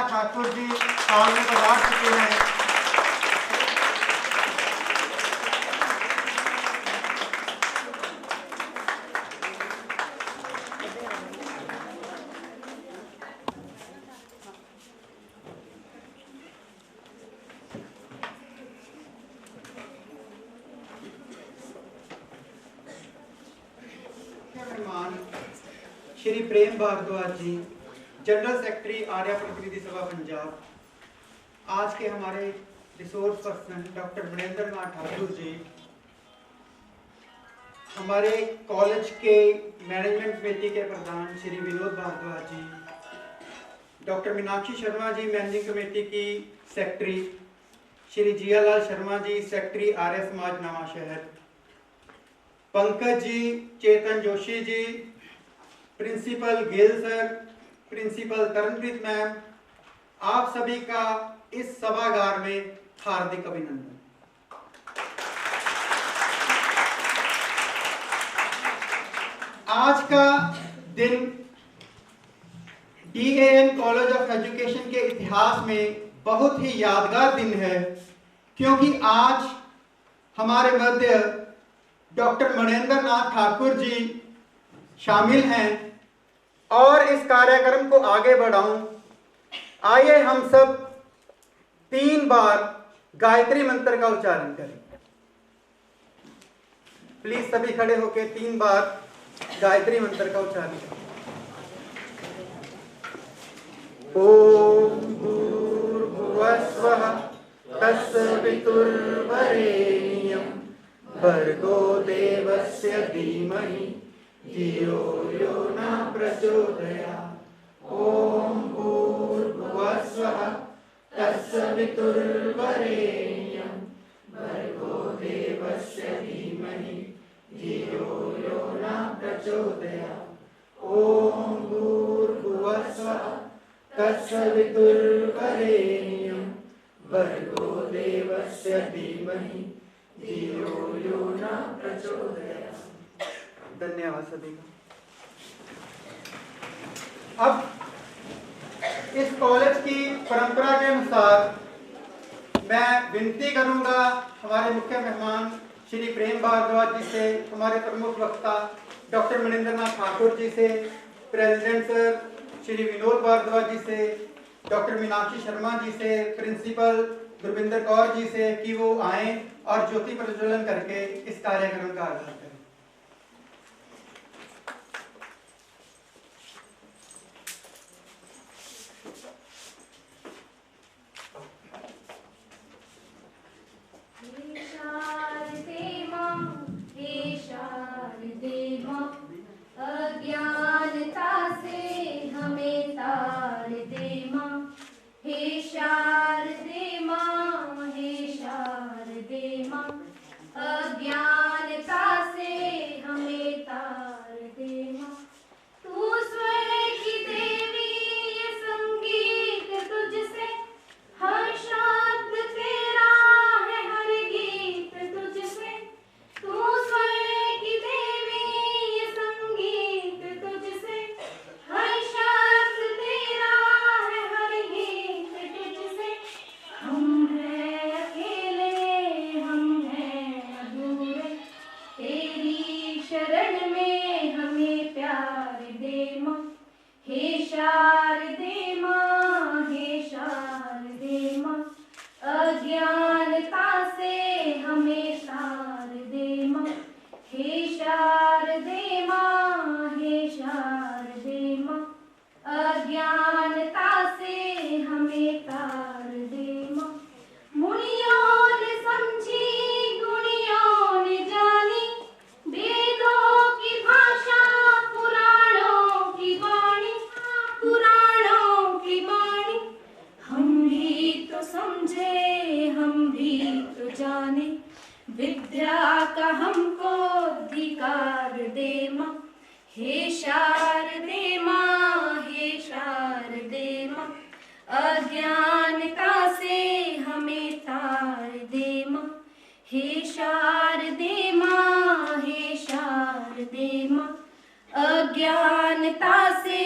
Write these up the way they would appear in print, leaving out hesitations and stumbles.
Thakur ji hall में पधार चुके हैं। मेहमान श्री प्रेम भारद्वाज जी, जनरल सेक्रेटरी आर्या प्रतिनिधि सभा पंजाब, आज के हमारे resource person doctor Manendra Nath Thakur ji, हमारे कॉलेज के मैनेजमेंट कमेटी के प्रधान Shri Vinod Bhardwaj ji, doctor Meenakshi Sharma ji managing committee की secretary, Shri Jiyalal Sharma ji secretary Arya Samaj Nawanshahr, Pankaj ji, Chetan Joshi ji, principal Gill sir, principal Taranpreet ma'am, आप सभी का इस सभागार में हार्दिक अभिनंदन। आज का दिन DAN कॉलेज ऑफ एजुकेशन के इतिहास में बहुत ही यादगार दिन है, क्योंकि आज हमारे मध्य डॉक्टर मणेंद्र नाथ ठाकुर जी शामिल हैं और इस कार्यक्रम को आगे बढ़ाऊं। आइए हम सब 3 बार गायत्री मंत्र का उच्चारण करें। प्लीज सभी खड़े होकर 3 बार गायत्री मंत्र का उच्चारण करें। ओम भूर्भुवस्वः तत्सवितुर्वरेण्यं भर्गो देवस्य धीमहि धियो यो न प्रचोदयात्। ओम भूर्भुवस्वः तत्सवितुर्वरेण्यं भर्गो देवस्य धीमहि धियो यो न प्रचोदयात्। ओम भूर्भुवस्वः तत्सवितुर्वरेण्यं भर्गो देवस्य धीमहि धियो यो न प्रचोदयात्। धन्यवाद सभी का। अब इस कॉलेज की परंपरा के अनुसार मैं विनती करूंगा हमारे मुख्य मेहमान श्री प्रेम भारद्वाज जी से, हमारे प्रमुख वक्ता डॉक्टर मणेंद्र नाथ ठाकुर जी से, प्रेसिडेंट सर श्री विनोद भारद्वाज जी से, डॉक्टर मीनाक्षी शर्मा जी से, प्रिंसिपल गुरविंदर कौर जी से कि वो आए और ज्योति प्रज्वलन करके इस कार्यक्रम का आगाज करें। अज्ञानता से हमें तार दे माँ, हे शारदे माँ, हे शारदे माँ। अज्ञानता से अज्ञानता से हमें तार दे माँ, हे शारदे माँ, हे शारदे माँ। अज्ञानता से हमें तार दे माँ। मुनियों ने समझी, गुणियों ने जानी, वेदों की भाषा, पुराणों की वाणी, पुराणों की वाणी। हम भी तो समझे, हम भी तो जाने, विद्या का हमको अधिकार दे माँ, हे शारदे माँ, हे शारदे माँ। अज्ञानता से हमें तार दे माँ, हे शारदे माँ, हे शारदे माँ। अज्ञानता से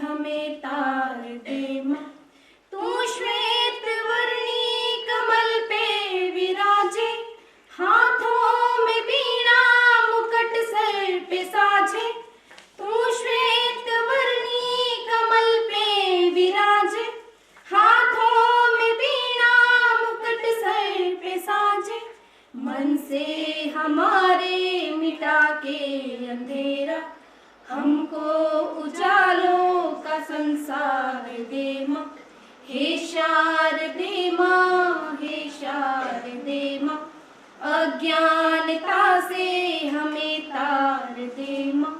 हमें तार दे माँ। तू श्वेत वर्णी कमल पे विराजे, हाथों में बीणा मुकुट सर पे साजे। तू श्वेत वर्णी कमल पे विराजे, हाथों में बीणा मुकुट सर पे साजे। मन से हमारे मिटा के अंधेरा, हमको उजालों का संसार दे माँ, हे शारदे माँ, हे शारदे माँ। अज्ञानता से हमें तार दे माँ,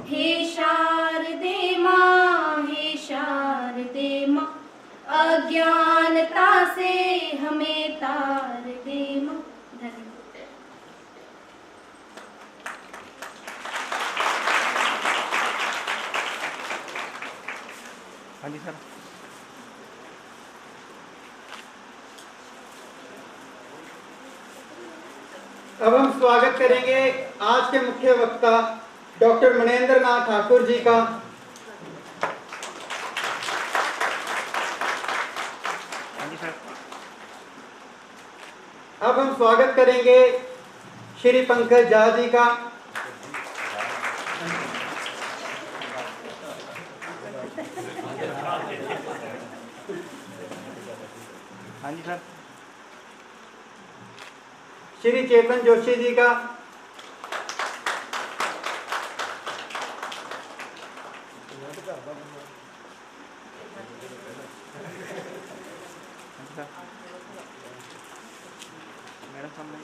हे शारदे माँ, हे शारदे माँ। अज्ञानता से हमें तार दे माँ। धन्यवाद। हाँ जी सर। अब हम स्वागत करेंगे आज के मुख्य वक्ता डॉक्टर मनेंद्र नाथ ठाकुर जी का। हाँ जी सर। अब हम स्वागत करेंगे श्री पंकज झा जी का। हाँ जी सर। श्री चेतन जोशी जी का। मैडम सामने।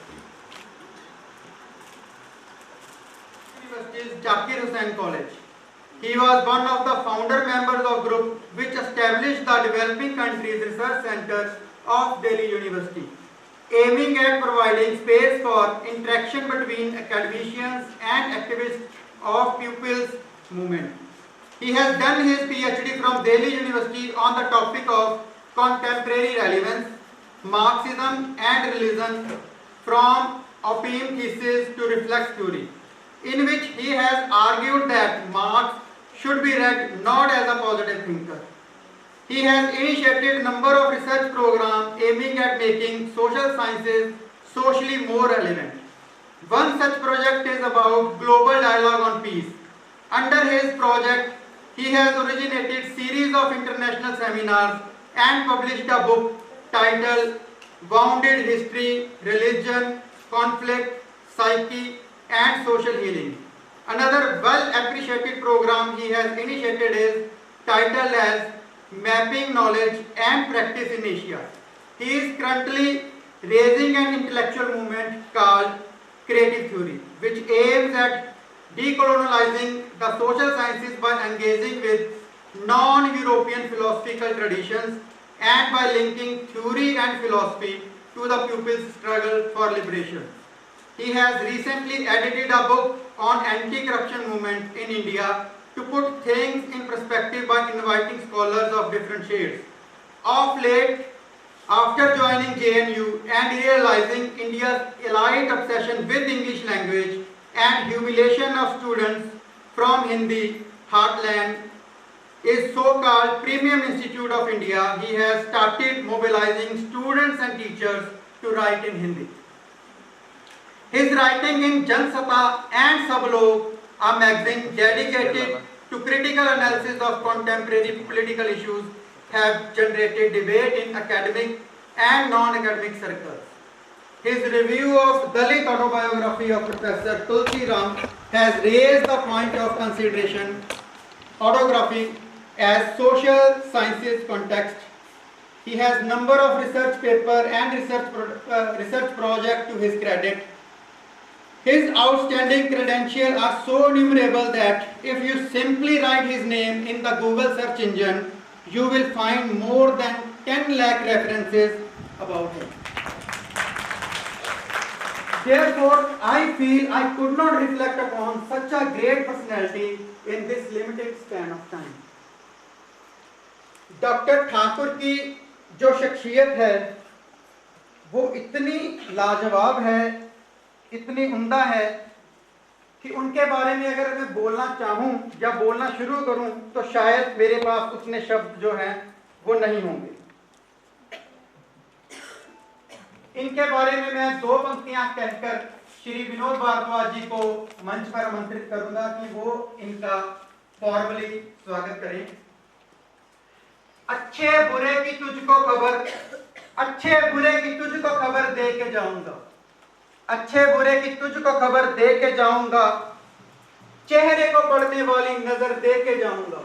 University's Zakir Hussain College. He was one of the founder members of group which established the Developing Countries Research Center of Delhi University, aiming at providing space for interaction between academicians and activists of pupils movement. He has done his PhD from Delhi University on the topic of contemporary relevance, Marxism and religion, from opium thesis to reflex theory, in which he has argued that Marx should be read not as a positive thinker. He has initiated a number of research programs aiming at making social sciences socially more relevant. One such project is about global dialogue on peace. Under his project, he has originated series of international seminars and published a book titled Wounded History, Religion, Conflict, Psyche and Social Healing. Another well-appreciated program he has initiated is titled as Mapping Knowledge and Practice in Asia. He is currently raising an intellectual movement called Creative Theory, which aims at decolonializing the social sciences by engaging with non-European philosophical traditions and by linking theory and philosophy to the pupils' struggle for liberation. He has recently edited a book on anti-corruption movement in India to put things in perspective by inviting scholars of different shades. Of late, after joining JNU and realizing India's elite obsession with English language and humiliation of students from Hindi heartland, is so-called Premium Institute of India, he has started mobilizing students and teachers to write in Hindi. His writing in Jansata and Sablog, a magazine dedicated to critical analysis of contemporary political issues, have generated debate in academic and non-academic circles. His review of Dalit autobiography of Professor Tulsi Ram has raised the point of consideration autography as social sciences context. He has number of research paper and research project to his credit. His outstanding credentials are so innumerable that if you simply write his name in the Google search engine, you will find more than 10 lakh references about him. Therefore, I feel I could not reflect upon such a great personality in this limited span of time. Doctor Thakur की जो शख्सियत है वो इतनी लाजवाब है, इतनी उम्दा है कि उनके बारे में अगर मैं बोलना चाहूँ या बोलना शुरू करूँ तो शायद मेरे पास उतने शब्द जो हैं वो नहीं होंगे। इनके बारे में मैं दो पंक्तियां कहकर श्री विनोद भारद्वाज जी को मंच पर आमंत्रित करूंगा कि वो इनका फॉर्मली स्वागत करें। अच्छे बुरे की तुझको खबर दे के जाऊंगा, अच्छे बुरे की तुझको खबर दे के जाऊंगा, चेहरे को पढ़ने वाली नजर दे के जाऊंगा,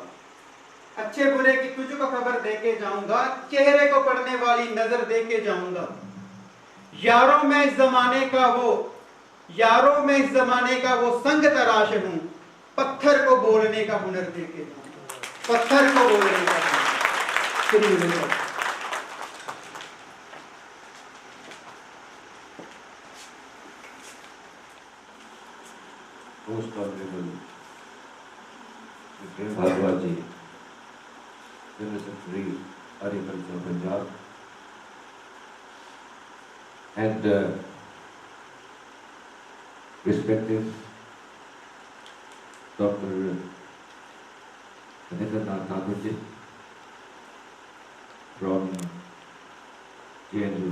अच्छे बुरे की तुझको खबर दे के जाऊंगा, चेहरे को पढ़ने वाली नजर दे के जाऊंगा। यारों मैं इस जमाने का वो संग तराश हूं, पत्थर को बोलने का हुनर दे के जाऊंगा, पत्थर को बोलने का हुनर। Shri Vinod. Most Honorable Mr. Bhagwat ji, General Secretary, Agriculture Punjab, and respected Dr. Anitanath Thakur ji from JNU